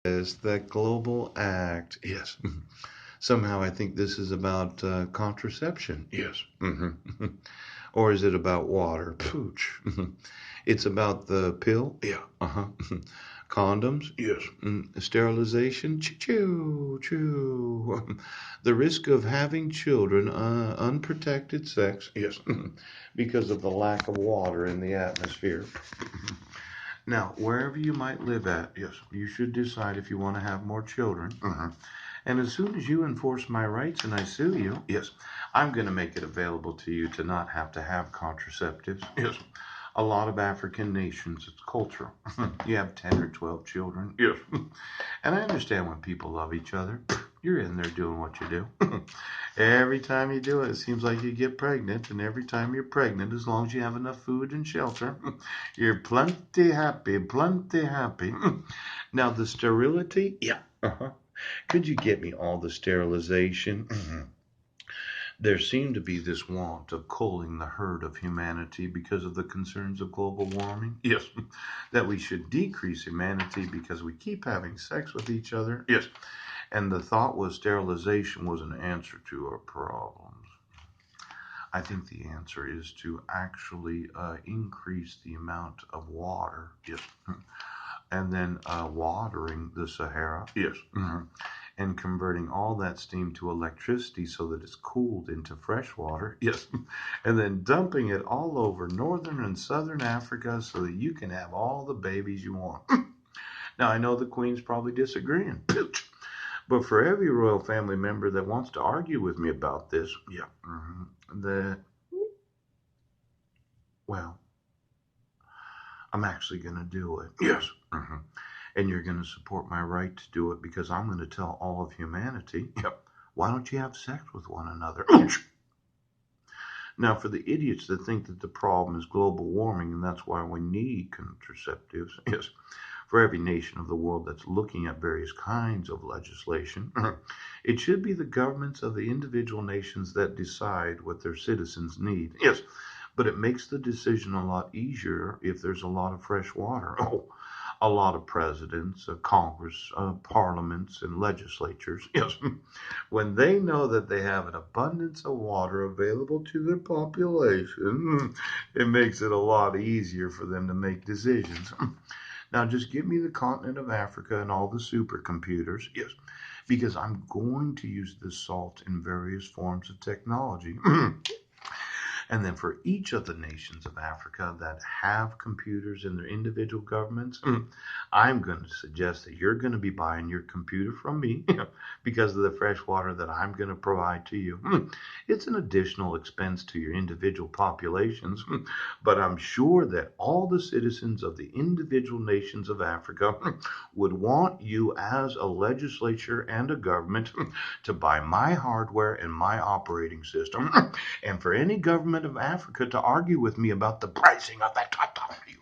Yes, that global act. Yes. Somehow I think this is about contraception. Yes. Or is it about water? Pooch. It's about the pill? Yeah. Uh-huh. Condoms? Yes. Sterilization? Choo choo. The risk of having children, unprotected sex? Yes. Because of the lack of water in the atmosphere. Now, wherever you might live at, yes, you should decide if you want to have more children. And as soon as you enforce my rights and I sue you, yes, I'm going to make it available to you to not have to have contraceptives. Yes, a lot of African nations, it's cultural. You have 10 or 12 children. Yes. And I understand when people love each other. You're in there doing what you do. Every time you do it, it seems like you get pregnant. And every time you're pregnant, as long as you have enough food and shelter, you're plenty happy, plenty happy. Now, the sterility, yeah. Could you get me all the sterilization? There seemed to be this want of culling the herd of humanity because of the concerns of global warming. Yes. That we should decrease humanity because we keep having sex with each other. Yes. And the thought was sterilization was an answer to our problems. I think the answer is to actually increase the amount of water. Yes. And then watering the Sahara. Yes. And converting all that steam to electricity so that it's cooled into fresh water. Yes. And then dumping it all over northern and southern Africa so that you can have all the babies you want. Now, I know the Queen's probably disagreeing. But for every royal family member that wants to argue with me about this, yeah, the well, I'm actually going to do it. Yes. And you're going to support my right to do it because I'm going to tell all of humanity, yep, why don't you have sex with one another? Now, for the idiots that think that the problem is global warming and that's why we need contraceptives, yes, for every nation of the world that's looking at various kinds of legislation, it should be the governments of the individual nations that decide what their citizens need. Yes, but it makes the decision a lot easier if there's a lot of fresh water. Oh, a lot of presidents, Congress, parliaments, and legislatures, yes, when they know that they have an abundance of water available to their population, it makes it a lot easier for them to make decisions. Now, just give me the continent of Africa and all the supercomputers, yes, because I'm going to use this salt in various forms of technology. And then for each of the nations of Africa that have computers in their individual governments, I'm going to suggest that you're going to be buying your computer from me because of the fresh water that I'm going to provide to you. It's an additional expense to your individual populations, but I'm sure that all the citizens of the individual nations of Africa would want you as a legislature and a government to buy my hardware and my operating system and for any government of Africa to argue with me about the pricing of that technology.